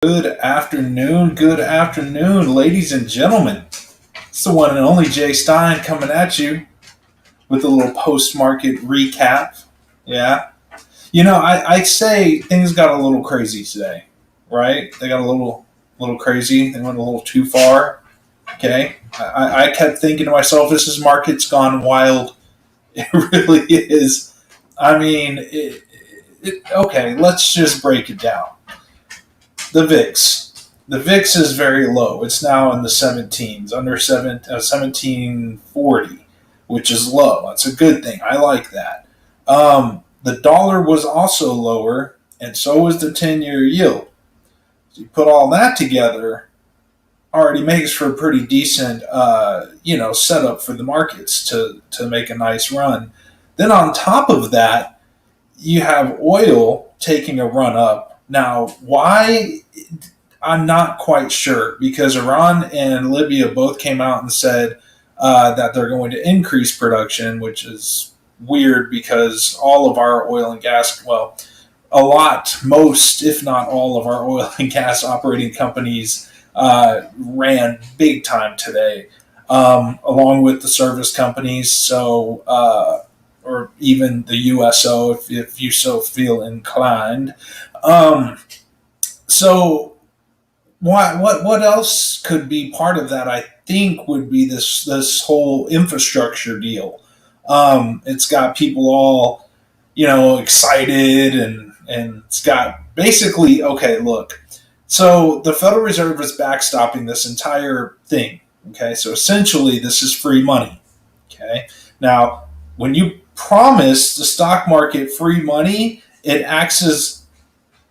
Good afternoon, ladies and gentlemen. It's the one and only Jay Stein coming at you with a little post-market recap. Yeah, I say things got a little crazy today, right? They got a little crazy. They went a little too far. Okay, I kept thinking to myself, this is market's gone wild. It really is. I mean, okay, let's just break it down. The VIX. The VIX is very low. It's now in the 17s, under 1740, which is low. That's a good thing. I like that. The dollar was also lower, and so was the 10-year yield. So you put all that together, already makes for a pretty decent, setup for the markets to make a nice run. Then on top of that, you have oil taking a run up. Now, why? I'm not quite sure because Iran and Libya both came out and said that they're going to increase production, which is weird because all of our oil and gas, well, most, if not all of our oil and gas operating companies ran big time today, along with the service companies. Or even the USO, if you so feel inclined. Um, so what else could be part of that? I think would be this whole infrastructure deal. It's got people all excited and it's got basically okay. Look, so the Federal Reserve is backstopping this entire thing. Okay, so essentially this is free money. Okay, now when you promise the stock market free money, it acts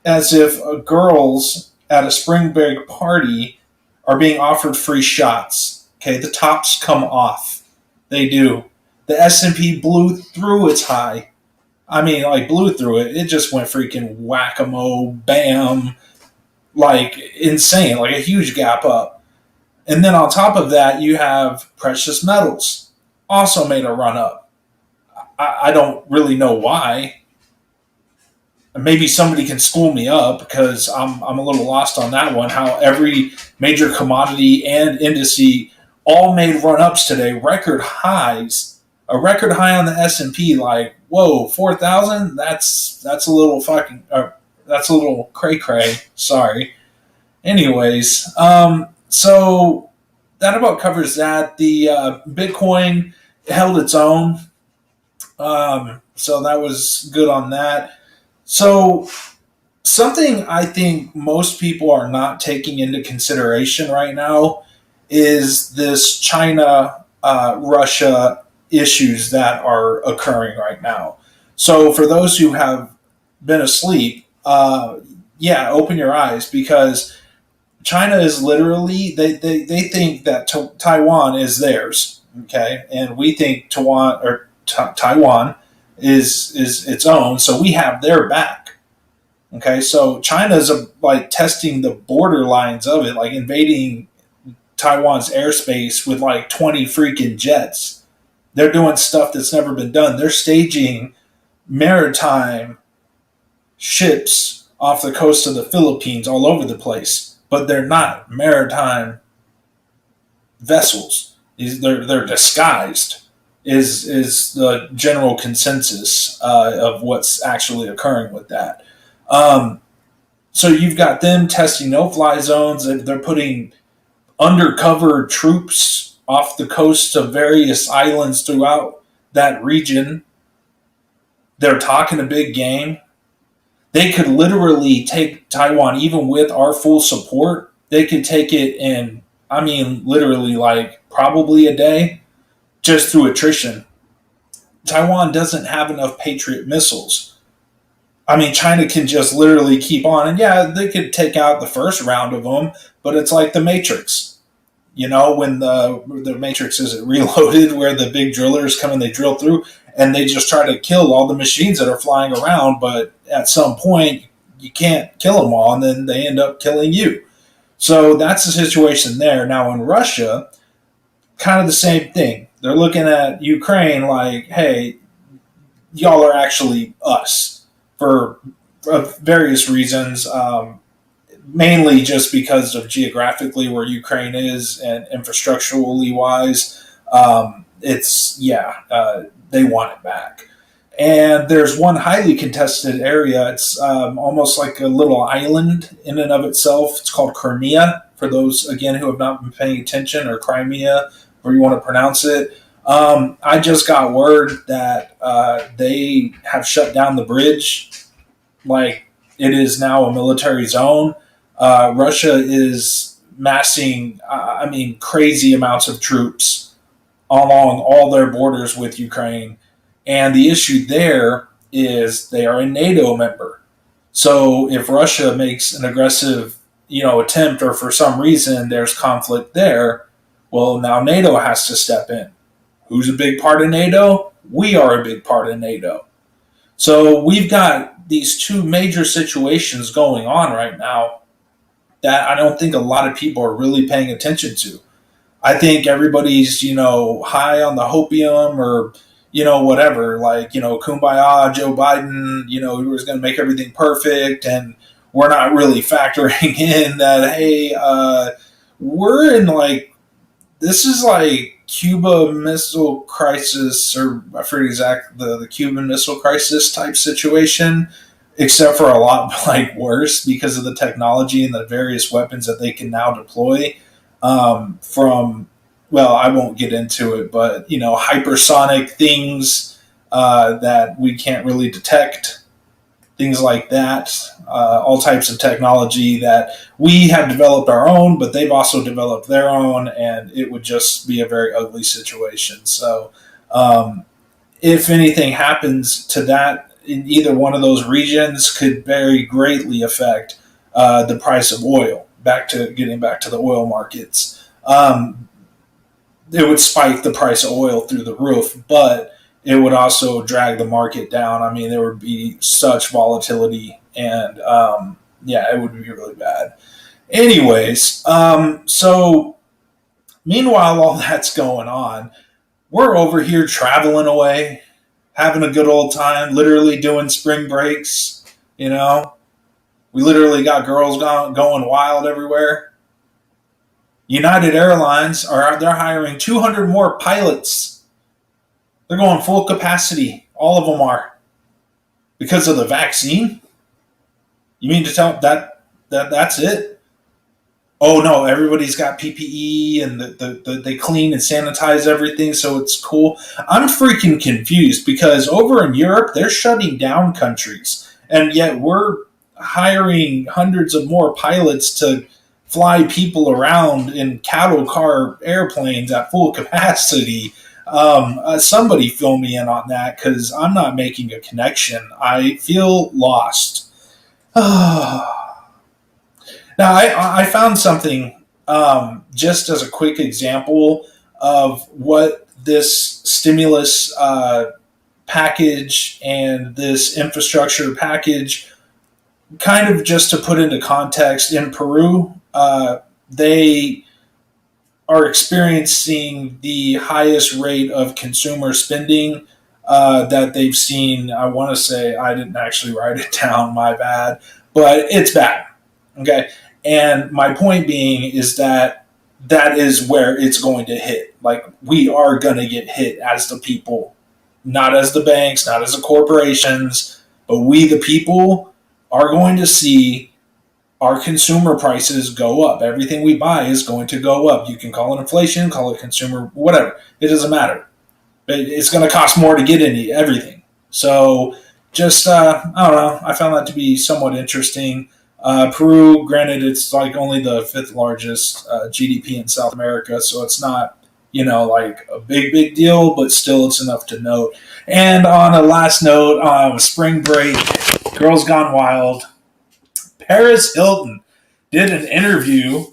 as if girls at a spring break party are being offered free shots. Okay, the tops come off. They do. The S&P blew through its high. I mean, like blew through it. It just went freaking whack-a-mole, bam, like insane, like a huge gap up. And then on top of that, you have precious metals also made a run up. I don't really know why. Maybe somebody can school me up because I'm a little lost on that one. How every major commodity and indice all made run ups today, record highs. A record high on the S&P, like whoa, 4,000. That's a little fucking. That's a little cray cray. Sorry. Anyways, so that about covers that. The Bitcoin held its own, so that was good on that. So, something I think most people are not taking into consideration right now is this China Russia issues that are occurring right now. So, for those who have been asleep, yeah, open your eyes because China is literally, they think that Taiwan is theirs, okay? And we think Taiwan is its own, so we have their back. Okay, so China's like testing the border lines of it, like invading Taiwan's airspace with like 20 freaking jets. They're doing stuff that's never been done. They're staging maritime ships off the coast of the Philippines all over the place, but they're not maritime vessels. They're disguised. Is the general consensus of what's actually occurring with that. So you've got them testing no-fly zones. They're putting undercover troops off the coast of various islands throughout that region. They're talking a big game. They could literally take Taiwan, even with our full support. They could take it in, I mean, literally like probably a day just through attrition. Taiwan doesn't have enough Patriot missiles. I mean, China can just literally keep on. And yeah, they could take out the first round of them, but it's like the Matrix. When the Matrix isn't reloaded, where the big drillers come and they drill through, and they just try to kill all the machines that are flying around, but at some point, you can't kill them all, and then they end up killing you. So that's the situation there. Now, in Russia, kind of the same thing. They're looking at Ukraine like, hey, y'all are actually us for various reasons. mainly just because of geographically where Ukraine is and infrastructurally wise. They want it back. And there's one highly contested area. It's almost like a little island in and of itself. It's called Crimea, for those, again, who have not been paying attention, or Crimea, or you want to pronounce it. I just got word that they have shut down the bridge. Like, it is now a military zone. Russia is massing, crazy amounts of troops along all their borders with Ukraine. And the issue there is they are a NATO member. So if Russia makes an aggressive, attempt, or for some reason there's conflict there, well, now NATO has to step in. Who's a big part of NATO? We are a big part of NATO. So we've got these two major situations going on right now that I don't think a lot of people are really paying attention to. I think everybody's, high on the hopium, or, whatever, like, kumbaya, Joe Biden, he was going to make everything perfect. And we're not really factoring in that, hey, we're in this is like Cuba Missile Crisis, or I forget exactly the Cuban Missile Crisis type situation, except for a lot worse because of the technology and the various weapons that they can now deploy. I won't get into it, but hypersonic things that we can't really detect, things like that, all types of technology that we have developed our own, but they've also developed their own, and it would just be a very ugly situation. So, if anything happens to that in either one of those regions, could very greatly affect the price of oil. Getting back to the oil markets, it would spike the price of oil through the roof, but it would also drag the market down. I mean, there would be such volatility, and it would be really bad. Anyways, so meanwhile, all that's going on, we're over here traveling away, having a good old time, literally doing spring breaks. We literally got girls going wild everywhere. United Airlines they're hiring 200 more pilots. They're going full capacity. All of them are, because of the vaccine. You mean to tell that's it? Oh no, everybody's got PPE, and they clean and sanitize everything, so it's cool. I'm freaking confused, because over in Europe they're shutting down countries, and yet we're hiring hundreds of more pilots to fly people around in cattle car airplanes at full capacity. Somebody fill me in on that, because I'm not making a connection. I feel lost. Now, I found something, just as a quick example of what this stimulus package and this infrastructure package, kind of just to put into context. In Peru, they are experiencing the highest rate of consumer spending that they've seen. I want to say, I didn't actually write it down, my bad, but it's bad. Okay. And my point being is that is where it's going to hit. Like, we are going to get hit as the people, not as the banks, not as the corporations, but we, the people, are going to see our consumer prices go up. Everything we buy is going to go up. You can call it inflation, call it consumer, whatever. It doesn't matter. It's going to cost more to get into everything. So just, I don't know. I found that to be somewhat interesting. Peru, granted, it's like only the fifth largest GDP in South America, so it's not, like a big deal, but still it's enough to note. And on a last note, spring break, Girls Gone Wild, Paris Hilton did an interview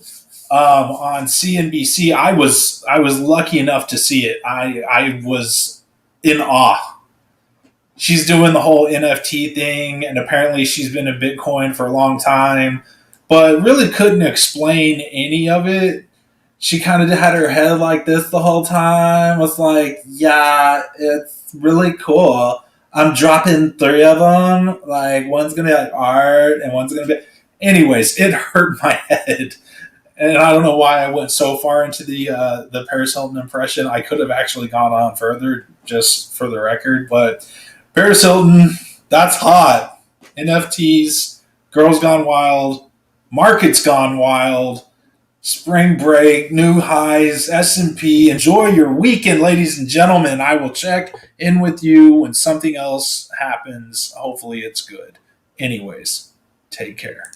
on CNBC. I was lucky enough to see it. I was in awe. She's doing the whole NFT thing, and apparently she's been in Bitcoin for a long time, but really couldn't explain any of it. She kind of had her head like this the whole time. Was like, yeah, it's really cool. I'm dropping 3 of them. Like, one's going to be like art, and one's going to be... Anyways, it hurt my head. And I don't know why I went so far into the Paris Hilton impression. I could have actually gone on further, just for the record. But Paris Hilton, that's hot. NFTs, Girls Gone Wild, Markets Gone Wild, Spring Break, new highs, S&P. Enjoy your weekend, ladies and gentlemen. I will check in with you when something else happens. Hopefully, it's good. Anyways, take care.